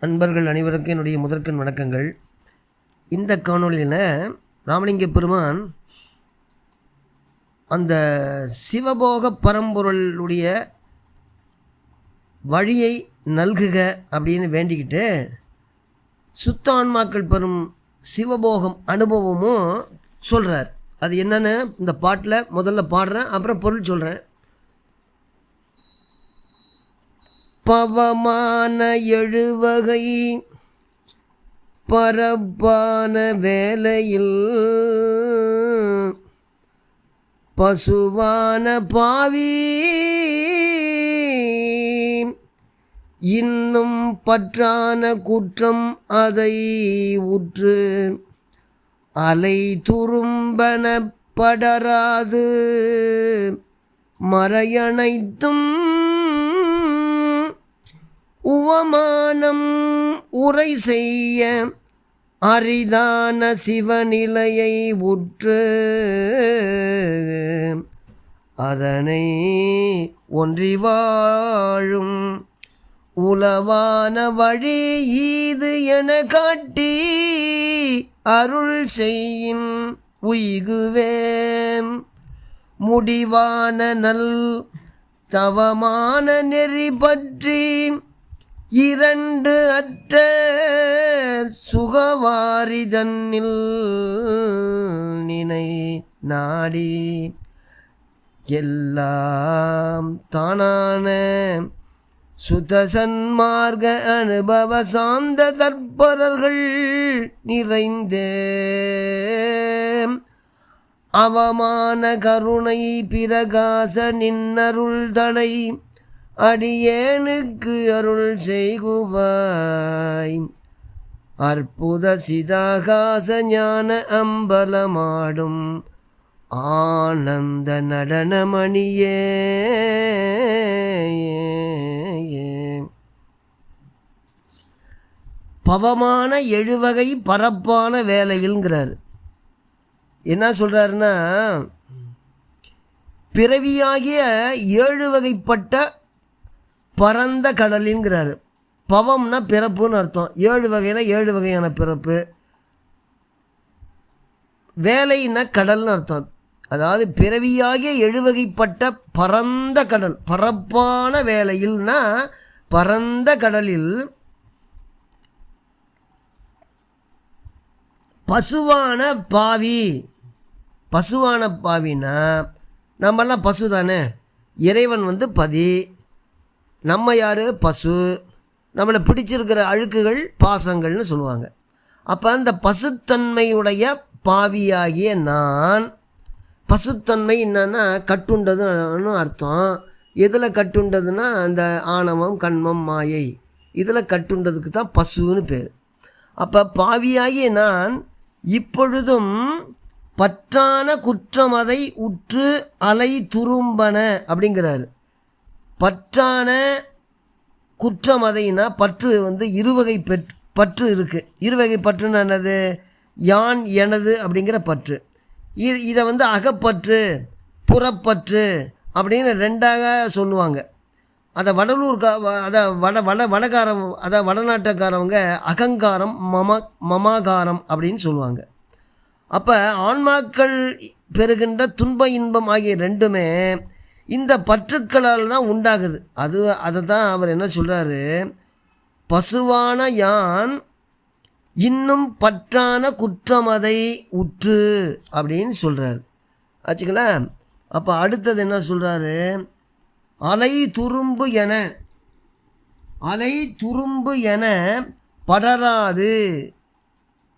அன்பர்கள் அனைவருக்கும் என்னுடைய முதற்கண் வணக்கங்கள். இந்த காணொளியில் ராமலிங்க பெருமான் அந்த சிவபோக பரம்பொருளுடைய வழியை நல்குக அப்படின்னு வேண்டிக்கிட்டு சுத்த ஆன்மாக்கள் பெறும் சிவபோகம் அனுபவமும் சொல்கிறார். அது என்னென்னு இந்த பாட்டில் முதல்ல பாடுறேன், அப்புறம் பொருள் சொல்கிறேன். பவமான எழுவகை பரப்பான வேலையில் பசுவான பாவி இன்னும் பற்றான குற்றம் அதை உற்று அலை துரும்பன படராது மறையனைத்தும் உவமானம் உரை செய்ய அரிதான சிவநிலையை உற்று அதனை ஒன்றி வாழும் உலவான வழி ஈது என காட்டி அருள் செய்யும் உய்குவேன் முடிவான நல் தவமான நெறி பற்றி இரண்டு அற்ற சுகவாரிதன்னில் நினை நாடி எல்லாம் தானான சுதசன்மார்க்க அனுபவ சாந்த தற்பரர்கள் நிறைந்தே அவமான கருணை பிரகாச நின்னருள் தடை அடியேனுக்கு அருள் செய்குவாய் அற்புத சிதாகாச ஞான அம்பலமாடும் ஆனந்த நடனமணியே. பவமான எழுவகை பரப்பான வேலையில்ங்கிறார். என்ன சொல்கிறாருன்னா, பிறவியாகிய 7 வகைப்பட்ட பரந்த கடலின்கிறாரு. பவம்னா பிறப்புன்னு அர்த்தம். 7 வகையில் 7 வகையான பிறப்பு. வேலைன்னா கடல்னு அர்த்தம். அதாவது பிறவியாகிய 7 வகைப்பட்ட பரந்த கடல், பரப்பான வேலையில்னா பரந்த கடலில் பசுவான பாவி. பசுவான பாவினா நம்மெல்லாம் பசு தானே. இறைவன் பதி, நம்ம யார்? பசு. நம்மளை பிடிச்சிருக்கிற அழுக்குகள் பாசங்கள்னு சொல்லுவாங்க. அப்போ அந்த பசுத்தன்மையுடைய பாவியாகிய நான், பசுத்தன்மை என்னன்னா கட்டுண்டதுன்னு அர்த்தம். எதில் கட்டுண்டதுன்னா அந்த ஆணவம் கண்மம் மாயை, இதில் கட்டுண்டதுக்கு தான் பசுன்னு பேர். அப்போ பாவியாகிய நான் இப்பொழுதும் பற்றான குற்றமதை உற்று அலை துரும்பன அப்படிங்கிறாரு. பற்றான குற்றமதைனா பற்று இருவகை பற்று இருக்குது. இருவகை பற்றுன்னு என்னது? யான் எனது அப்படிங்கிற பற்று. இதை அகப்பற்று புறப்பற்று அப்படின்னு 2ஆக சொல்லுவாங்க. அதை வடநாட்டுக்காரவங்க அகங்காரம் மமாகாரம் அப்படின்னு சொல்லுவாங்க. அப்போ ஆன்மாக்கள் பெறுகின்ற துன்ப இன்பம் ஆகிய 2மே இந்த பற்றுக்களால் தான் உண்டாகுது. அதை தான் அவர் என்ன சொல்கிறாரு, பசுவான யான் இன்னும் பற்றான குற்றமதை உற்று அப்படின்னு சொல்கிறார். ஆச்சுங்களா? அப்போ அடுத்தது என்ன சொல்கிறாரு, அலை துரும்பு என படராது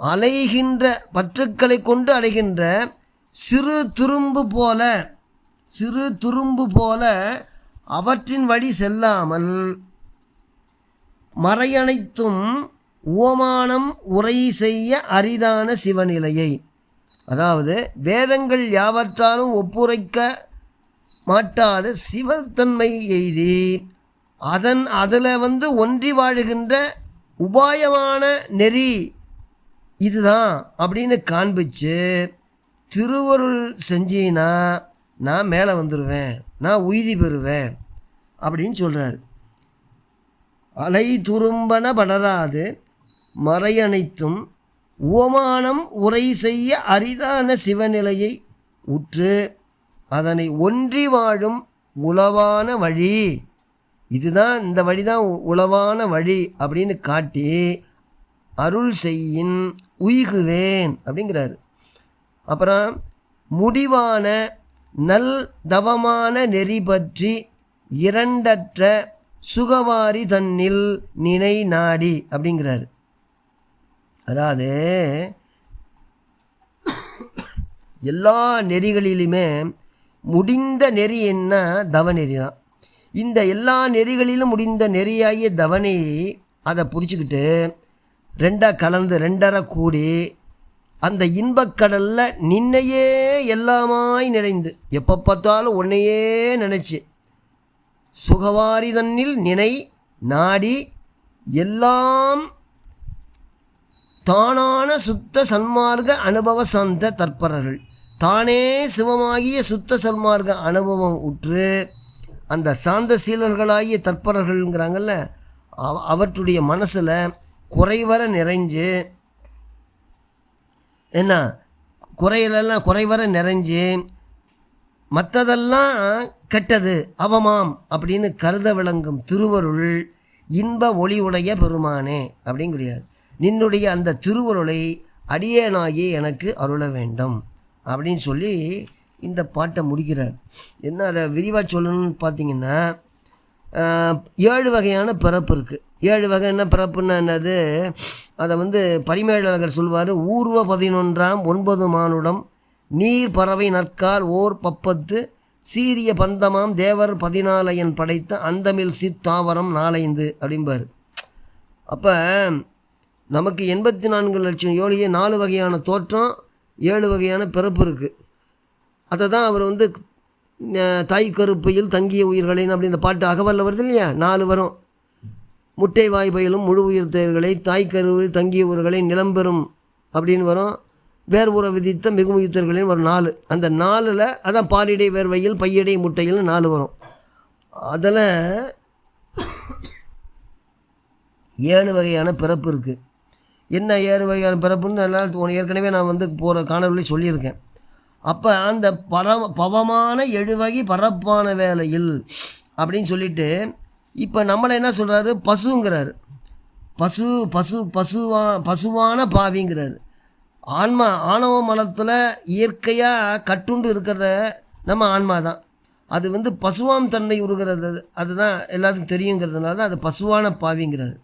அலைகின்ற பற்றுக்களை கொண்டு அலைகின்ற சிறு துரும்பு போல அவற்றின் வழி செல்லாமல் மறையனைத்தும் உவமானம் உரை செய்ய அரிதான சிவநிலையை, அதாவது வேதங்கள் யாவற்றாலும் ஒப்புரைக்க மாட்டாத சிவத்தன்மை எய்தி அதில் ஒன்றி வாழுகின்ற உபாயமான நெறி இதுதான் அப்படின்னு காண்பிச்சு திருவருள் செஞ்சினா நான் மேலே வந்துடுவேன், நான் உய்தி பெறுவேன் அப்படின்னு சொல்கிறார். அலை துரும்பன படராது மறையனைத்தும் உவமானம் உரை செய்ய அரிதான சிவநிலையை உற்று அதனை ஒன்றி வாழும் உளவான வழி, இதுதான் இந்த வழி தான் உளவான வழி அப்படின்னு காட்டி அருள் செய்யின் உய்குவேன் அப்படிங்கிறாரு. அப்புறம் முடிவான நல் தவமான நெறி பற்றி இரண்டற்ற சுகவாரி தன்னில் நினை நாடி அப்படிங்கிறாரு. அதாவது எல்லா நெறிகளிலுமே முடிந்த நெறி என்ன தவநெறி தான். இந்த எல்லா நெறிகளிலும் முடிந்த நெறியாகிய தவநெறி அதை பிடிச்சிக்கிட்டு ரெண்டாக கலந்து ரெண்டரை கூடி அந்த இன்பக்கடலில் நின்னையே எல்லாமாய் நிறைந்து எப்போ பார்த்தாலும் உன்னையே நினச்சி சுகவாரி தன்னில் நினை நாடி எல்லாம் தானான சுத்த சன்மார்க்க அனுபவ சார்ந்த தற்பரர்கள் தானே சிவமாகிய சுத்த சன்மார்க்க அனுபவம் உற்று அந்த சாந்த சீலர்களாகிய தற்பரர்கள்ங்கிறாங்கல்ல, அவற்றுடைய மனசில் குறைவர நிறைஞ்சு என்ன குறையிலெல்லாம் குறைவர நிறைஞ்சு மற்றதெல்லாம் கெட்டது அவமாம் அப்படின்னு கருத விளங்கும் திருவருள் இன்ப ஒளி உடைய பெருமானே அப்படிங்கிறார். நின்னுடைய அந்த திருவருளை அடியேனாகி எனக்கு அருள வேண்டும் அப்படின்னு சொல்லி இந்த பாட்டை முடிக்கிறார். என்ன அதை விரிவாக சொல்லணும்னு பார்த்தீங்கன்னா 7 வகையான பிறப்பு இருக்குது. 7 வகை என்ன பிறப்புன்னா என்னது, அதை பரிமேலழகர் சொல்வார். ஊர்வ 11ஆம் 9 மானுடம் நீர் பறவை நற்கால் ஓர் 10 சீரிய பந்தமாம் தேவர் 14 படைத்த அந்தமில் சித்தாவரம் 4 அப்படிம்பார். அப்போ நமக்கு 84 லட்சம் யோனியே 4 வகையான தோற்றம் 7 வகையான பிறப்பு இருக்குது. அதை தான் அவர் தாய் கருப்பையில் தங்கிய உயிர்களின் அப்படி இந்த பாட்டு அகவலில் வருது இல்லையா, 4 வரும். முட்டை வாய் பயிலும் முழு உயிர் தேர்களை தாய் கருவில் தங்கிய உயிர்களை நிலம்பெறும் அப்படின்னு வரும். வேர் உற விதித்த மிகு உயிர்த்தர்களின் ஒரு 4. அந்த 4ல் அதான் பாரிடை வேர்வையில் பையடை முட்டையில் 4 வரும். அதில் 7 வகையான பிறப்பு இருக்குது. என்ன 7 வகையான பிறப்புன்னு நல்லா ஏற்கனவே நான் போகிற காணொலி சொல்லியிருக்கேன். அப்போ அந்த பவமான 7 வகை பரப்பான வேலையில் அப்படின்னு சொல்லிட்டு இப்போ நம்மளை என்ன சொல்கிறாரு, பசுங்கிறாரு. பசுவான பாவிங்கிறாரு. ஆணவ மலத்தில் இயற்கையாக கட்டுண்டு இருக்கிறத நம்ம ஆன்மா தான். அது பசுவாம் தன்மை உருகிறது, அதுதான் எல்லாத்துக்கும் தெரியுங்கிறதுனால தான் அது பசுவான பாவிங்கிறாரு.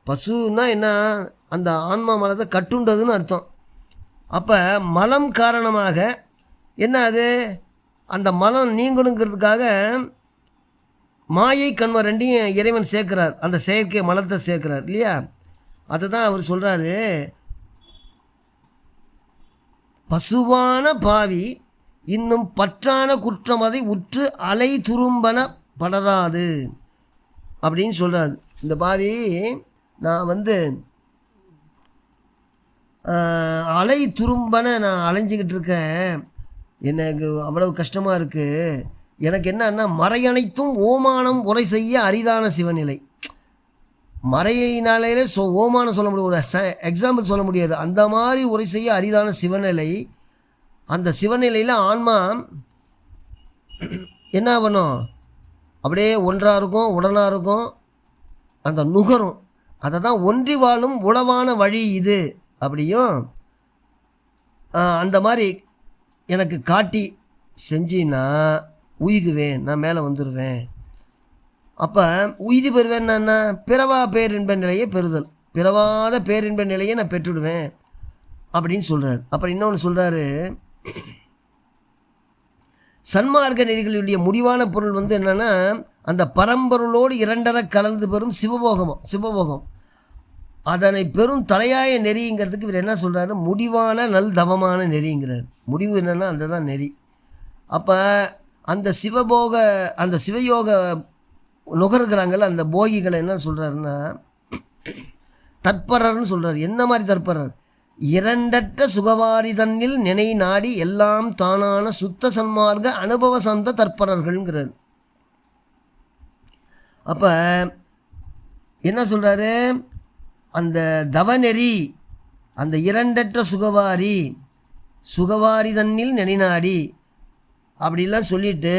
பசுன்னா என்ன, அந்த ஆன்மா மலத்தை கட்டுண்டதுன்னு அர்த்தம். அப்போ மலம் காரணமாக என்ன அது, அந்த மலம் நீங்கணுங்கிறதுக்காக மாயை கண்மம் 2ஐயும் இறைவன் சேர்க்கிறார், அந்த செயற்கை மலத்தை சேர்க்கிறார் இல்லையா. அதை தான் அவர் சொல்கிறாரு, பசுவான பாவி இன்னும் பற்றான குற்றமதை உற்று அலை துரும்பன படராது அப்படின்னு சொல்கிறாரு. இந்த பாதி நான் அலை துரும்பன நான் அலைஞ்சிக்கிட்டு இருக்கேன், எனக்கு அவ்வளவு கஷ்டமாக இருக்குது. எனக்கு என்னன்னா மறையனைத்தும் ஓமானம் உரை செய்ய அரிதான சிவநிலை. மறையினாலே ஓமானம் சொல்ல முடியாது, ஒரு எக்ஸாம்பிள் சொல்ல முடியாது. அந்த மாதிரி உரை செய்ய அரிதான சிவநிலை. அந்த சிவநிலையில் ஆன்மா என்ன பண்ணும், அப்படியே ஒன்றாக இருக்கும், உடனாக இருக்கும், அந்த நுகரும். அதை தான் ஒன்றி வாழும் உளவான வழி இது அப்படியும் அந்த மாதிரி எனக்கு காட்டி செஞ்சின்னா உய்குவேன், நான் மேலே வந்துடுவேன். அப்போ உய்தி பெறுவேன்னா பிறவா பேரின்ப நிலையை பெறுதல், பிறவாத பேரின்ப நிலையை நான் பெற்றுடுவேன் அப்படின்னு சொல்கிறார். அப்புறம் இன்னொன்று சொல்கிறாரு, சன்மார்க்க நெறிகளுடைய முடிவான பொருள் என்னென்னா அந்த பரம்பொருளோடு இரண்டரை கலந்து பெறும் சிவபோகம். அதனை பெரும் தலையாய நெறிங்கிறதுக்கு இவர் என்ன சொல்கிறாரு, முடிவான நல் தவமான நெறிங்கிறார். முடிவு என்னென்னா அந்த தான் நெறி. அப்போ அந்த அந்த சிவயோக நுகர்கிறாங்கள்ல அந்த போகிகளை என்ன சொல்கிறாருன்னா தற்பரர்னு சொல்கிறார். என்ன மாதிரி தற்பரர், இரண்டற்ற சுகவாரி தன்னில் நினை நாடி எல்லாம் தானான சுத்த சன்மார்க்க அனுபவ சார்ந்த தற்பரர்கள்ங்கிறார். அப்போ என்ன சொல்கிறாரு, அந்த தவநெறி, அந்த இரண்டற்ற சுகவாரி தன்னில் நெடிநாடி அப்படிலாம் சொல்லிட்டு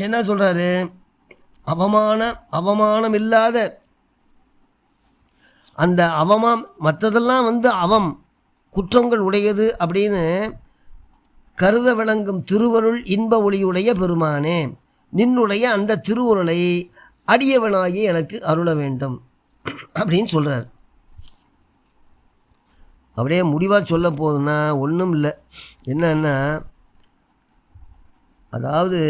என்ன சொல்கிறாரு, அவமானம் இல்லாத அந்த மற்றதெல்லாம் குற்றங்கள் உடையது அப்படின்னு கருத விளங்கும் திருவருள் இன்ப ஒளியுடைய பெருமானே, நின்னுடைய அந்த திருவுருளை அடியவனாகி எனக்கு அருள வேண்டும் அப்படின்னு சொல்கிறார். அப்படியே முடிவாக சொல்ல போதுன்னா ஒன்றும் இல்லை. என்னன்னா, அதாவது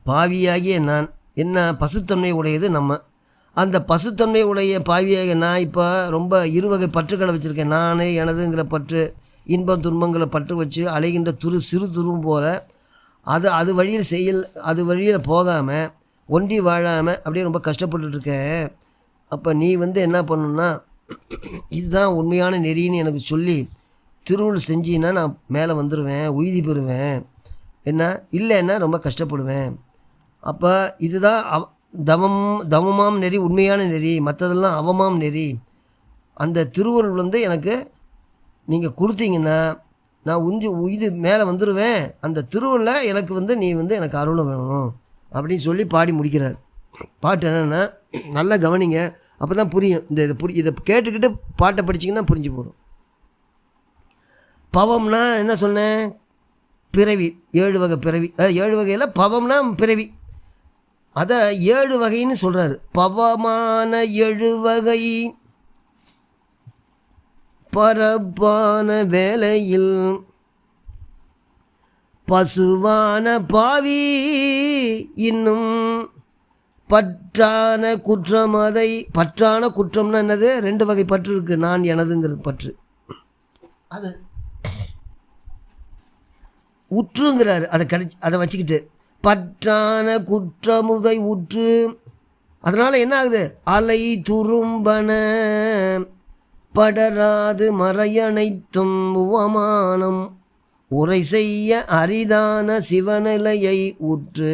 பாவியாகிய நான், என்ன பசுத்தன்மை உடையது நம்ம, அந்த பசுத்தன்மை உடைய பாவியாகிய நான் இப்போ ரொம்ப இருவகை பற்றுக்களை வச்சுருக்கேன். நான் எனதுங்கிற பற்று, இன்பம் துன்பங்களை பற்று வச்சு அலைகின்ற சிறு துருவும் போல் அது வழியில் அது வழியில் போகாமல் ஒன்றி வாழாமல் அப்படியே ரொம்ப கஷ்டப்பட்டுருக்கேன். அப்போ நீ என்ன பண்ணணுன்னா, இதுதான் உண்மையான நெறின்னு எனக்கு சொல்லி திருவுள் செஞ்சின்னா நான் மேலே வந்துடுவேன், உய்தி பெறுவேன். என்ன இல்லைன்னா ரொம்ப கஷ்டப்படுவேன். அப்போ இதுதான் தவமாம் நெறி, உண்மையான நெறி, மற்றதெல்லாம் அவமாம் நெறி. அந்த திருவுருள் எனக்கு நீங்கள் கொடுத்தீங்கன்னா நான் உய்து மேலே வந்துடுவேன். அந்த திருவுருளில் எனக்கு நீ எனக்கு அருள வேணும் அப்படின்னு சொல்லி பாடி முடிக்கிறார். பாட்டு என்னென்னா, நல்லா கவனிங்க, அப்போ தான் புரியும். இதை கேட்டுக்கிட்டு பாட்டை படிச்சிங்கன்னா புரிஞ்சு போடும். பவம்னா என்ன சொன்னேன், பிறவி, 7 வகை பிறவி. 7 வகையில் பவம்னா பிறவி, அதை 7 வகைன்னு சொல்கிறாரு. பவமான 7 வகை பரப்பான வேலையில் பசுவான பாவி இன்னும் பற்றான குற்றம். பற்றான குற்றம்னா என்னது, 2 வகை பற்று இருக்குது. நான் எனதுங்கிறது பற்று, அது உற்றுங்கிறாரு. அதை வச்சுக்கிட்டு பற்றான குற்றமுதை உற்று. அதனால் என்ன ஆகுது, அலை துரும்பன படராது மறையனைத்தும் உவமானம் உரை செய்ய அரிதான சிவநிலையை உற்று.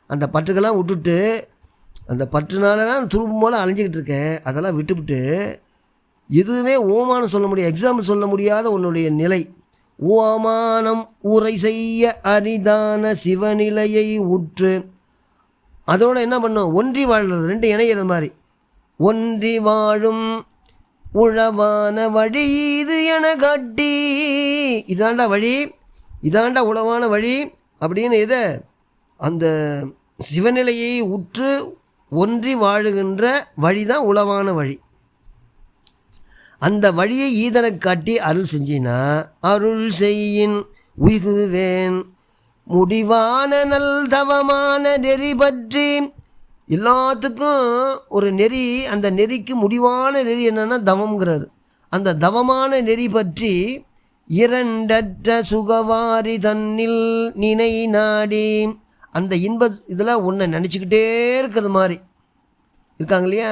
அந்த பற்றுக்கெல்லாம் விட்டுட்டு, அந்த பற்றுனால தான் துரும்பு போல் அலைஞ்சிக்கிட்டு இருக்கேன், அதெல்லாம் விட்டுவிட்டு எதுவுமே ஓமானம் சொல்ல முடியாது, எக்ஸாம்பிள் சொல்ல முடியாத உன்னுடைய நிலை. ஓமானம் உரை செய்ய அரிதான சிவநிலையை உற்று. அதோடு என்ன பண்ணும், ஒன்றி வாழ்கிறது, 2 இணைகிறது மாதிரி. ஒன்றி வாழும் உழவான வழி இது என காட்டி, இதாண்டா வழி, இதாண்டா உழவான வழி அப்படின்னு இதை அந்த சிவநிலையை உற்று ஒன்றி வாழுகின்ற வழி தான் உழவான வழி. அந்த வழியை ஈதனை காட்டி அருள் செஞ்சினா, அருள் செய்யின் உய்குவேன் முடிவான நல் தவமான நெறி பற்றி. எல்லாத்துக்கும் ஒரு நெறி, அந்த நெறிக்கு முடிவான நெறி என்னென்னா தவம்ங்கிறாரு. அந்த தவமான நெறி பற்றி இரண்டற்ற சுகவாரி தன்னில் நினை நாடி. அந்த இதில் உன்னை நினச்சிக்கிட்டே இருக்கிறது மாதிரி இருக்காங்க இல்லையா,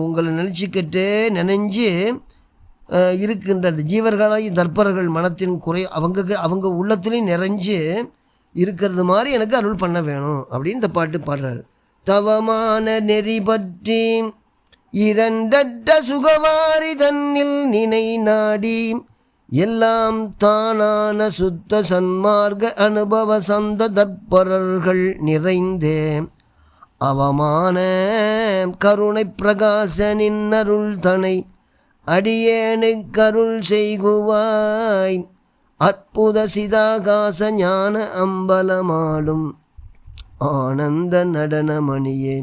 உங்களை நினஞ்சி இருக்கின்ற அந்த ஜீவர்களாய் தர்ப்பர்கள் மனத்தின் குறை அவங்க உள்ளத்துலேயும் நிறைஞ்சு இருக்கிறது மாதிரி எனக்கு அருள் பண்ண வேணும் அப்படின்னு இந்த பாட்டு பாடுறாரு. தவமான நெறி பற்றி இரண்டற்ற சுகவாரி தன்னில் நினை நாடி எல்லாம் தானான சுத்த சன்மார்க்க அனுபவ சந்த தற்பரர்கள் நிறைந்தே அவமான கருணை பிரகாசனின் அருள் தனை அடியேனுக்கு அருள் செய்குவாய் அற்புத சிதாகாச ஞான அம்பலமாடும் ஆனந்த நடனமணியே.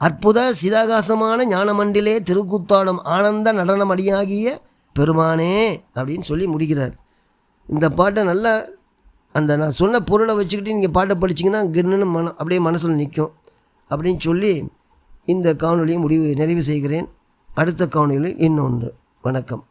அற்புத சிதாகாசமான ஞானமண்டிலே திருக்கூத்தாடும் ஆனந்த நடனமடியாகிய பெருமானே அப்படின்னு சொல்லி முடிக்கிறார். இந்த பாட்டை நல்லா அந்த நான் சொன்ன பொருளை வச்சுக்கிட்டு நீங்கள் பாட்டை படிச்சிங்கன்னா கிருன்னு அப்படியே மனசில் நிற்கும் அப்படின்னு சொல்லி இந்த காணொலியை நிறைவு செய்கிறேன். அடுத்த காணொலியில் இன்னொன்று. வணக்கம்.